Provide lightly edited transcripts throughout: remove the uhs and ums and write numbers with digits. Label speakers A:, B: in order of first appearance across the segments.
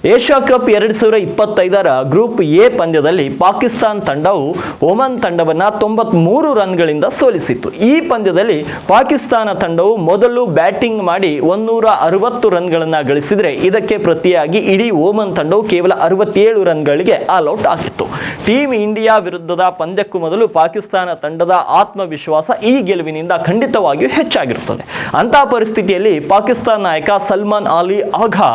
A: Asia cup 2025ರ group A ಪಂದ್ಯದಲ್ಲಿ ಪಾಕಿಸ್ತಾನ ತಂಡವು Oman ತಂಡವನ್ನು 93 ರನ್ಗಳಿಂದ ಸೋಲಿಸಿತ್ತು. ಈ ಪಂದ್ಯದಲ್ಲಿ ಪಾಕಿಸ್ತಾನ ತಂಡವು ಮೊದಲು ಬ್ಯಾಟಿಂಗ್ ಮಾಡಿ 160 ರನ್ಗಳನ್ನು ಗಳಿಸಿದರೆ ಇದಕ್ಕೆ ಪ್ರತಿಯಾಗಿ ಇಡೀ ಒಮನ್ ತಂಡವು ಕೇವಲ 67 ರನ್ಗಳಿಗೆ ಆಲ್ಔಟ್ ಆಗಿತ್ತು. ಟೀಮ್ ಇಂಡಿಯಾ ವಿರುದ್ಧದ ಪಂದ್ಯಕ್ಕೂ ಮೊದಲು ಪಾಕಿಸ್ತಾನ ತಂಡದ ಆತ್ಮವಿಶ್ವಾಸ ಈ ಗೆಲುವಿನಿಂದ ಖಂಡಿತವಾಗಿಯೂ ಹೆಚ್ಚಾಗಿರುತ್ತದೆ. ಅಂತಹ ಪರಿಸ್ಥಿತಿಯಲ್ಲಿ ಪಾಕಿಸ್ತಾನ ನಾಯಕ ಸಲ್ಮಾನ್ ಅಲಿ ಆಗಾ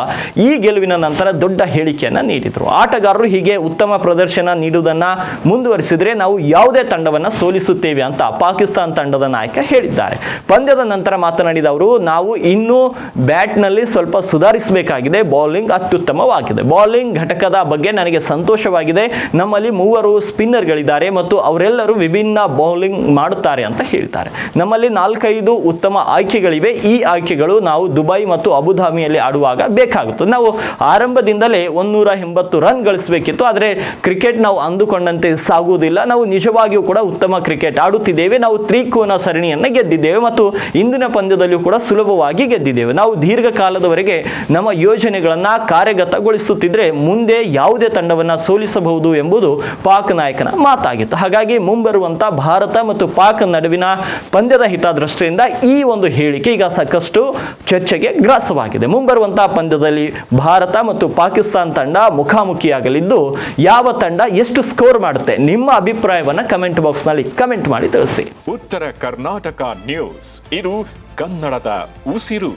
A: ಈ ಗೆಲುವಿನ ನಂತರ ದೊಡ್ಡ ಹೇಳಿಕೆಯನ್ನ ನೀಡಿದರು. ಆಟಗಾರರು ಹೀಗೆ ಉತ್ತಮ ಪ್ರದರ್ಶನ ನೀಡುವುದನ್ನು ಮುಂದುವರಿಸಿದರೆ ನಾವು ಯಾವುದೇ ತಂಡವನ್ನು ಸೋಲಿಸುತ್ತೇವೆ ಅಂತ ಪಾಕಿಸ್ತಾನ ತಂಡದ ನಾಯಕ ಹೇಳಿದ್ದಾರೆ. ಪಂದ್ಯದ ನಂತರ ಮಾತನಾಡಿದ ಅವರು, ನಾವು ಇನ್ನೂ ಬ್ಯಾಟ್ನಲ್ಲಿ ಸ್ವಲ್ಪ ಸುಧಾರಿಸಬೇಕಾಗಿದೆ. ಬೌಲಿಂಗ್ ಅತ್ಯುತ್ತಮವಾಗಿದೆ. ಬೌಲಿಂಗ್ ಘಟಕದ ಬಗ್ಗೆ ನನಗೆ ಸಂತೋಷವಾಗಿದೆ. ನಮ್ಮಲ್ಲಿ 3 ಸ್ಪಿನ್ನರ್ಗಳಿದ್ದಾರೆ ಮತ್ತು ಅವರೆಲ್ಲರೂ ವಿಭಿನ್ನ ಬೌಲಿಂಗ್ ಮಾಡುತ್ತಾರೆ ಅಂತ ಹೇಳ್ತಾರೆ. ನಮ್ಮಲ್ಲಿ 4-5 ಉತ್ತಮ ಆಯ್ಕೆಗಳಿವೆ. ಈ ಆಯ್ಕೆಗಳು ನಾವು ದುಬೈ ಮತ್ತು ಅಬುಧಾಬಿಯಲ್ಲಿ ಆಡುವಾಗ ಬೇಕಾಗುತ್ತದೆ. ನಾವು ಆರಂಭದಿಂದಲೇ 180 ರನ್ ಗಳಿಸಬೇಕಿತ್ತು. ಆದರೆ ಕ್ರಿಕೆಟ್ ನಾವು ಅಂದುಕೊಂಡಂತೆ ಸಾಗುವುದಿಲ್ಲ. ನಾವು ನಿಜವಾಗಿಯೂ ಕೂಡ ಉತ್ತಮ ಕ್ರಿಕೆಟ್ ಆಡುತ್ತಿದ್ದೇವೆ. ನಾವು ತ್ರಿಕೋನ ಸರಣಿಯನ್ನು ಗೆದ್ದಿದ್ದೇವೆ ಮತ್ತು ಇಂದಿನ ಪಂದ್ಯದಲ್ಲಿಯೂ ಕೂಡ ಸುಲಭವಾಗಿ ಗೆದ್ದಿದ್ದೇವೆ. ನಾವು ದೀರ್ಘಕಾಲದವರೆಗೆ ನಮ್ಮ ಯೋಜನೆಗಳನ್ನು ಕಾರ್ಯಗತಗೊಳಿಸುತ್ತಿದ್ದರೆ ಮುಂದೆ ಯಾವುದೇ ತಂಡವನ್ನು ಸೋಲಿಸಬಹುದು ಎಂಬುದು ಪಾಕ್ ನಾಯಕನ ಮಾತಾಗಿತ್ತು. ಹಾಗಾಗಿ ಮುಂಬರುವಂತಹ ಭಾರತ ಮತ್ತು ಪಾಕ್ ನಡುವಿನ ಪಂದ್ಯದ ಹಿತದೃಷ್ಟಿಯಿಂದ ಈ ಒಂದು ಹೇಳಿಕೆ ಈಗ ಸಾಕಷ್ಟು ಚರ್ಚೆಗೆ ಗ್ರಾಸವಾಗಿದೆ. ಮುಂಬರುವಂತಹ ಪಂದ್ಯದಲ್ಲಿ ಭಾರತ ಮತ್ತು ಪಾಕಿಸ್ತಾನ ತಂಡ ಮುಖಾಮುಖಿಯಾಗಲಿದ್ದು ಯಾವ ತಂಡ ಎಷ್ಟು ಸ್ಕೋರ್ ಮಾಡುತ್ತೆ ನಿಮ್ಮ ಅಭಿಪ್ರಾಯವನ್ನು ಕಮೆಂಟ್ ಬಾಕ್ಸ್ ನಲ್ಲಿ ಕಮೆಂಟ್ ಮಾಡಿ ತಿಳಿಸಿ.
B: ಉತ್ತರ ಕರ್ನಾಟಕ ನ್ಯೂಸ್, ಇದು ಕನ್ನಡದ ಉಸಿರು.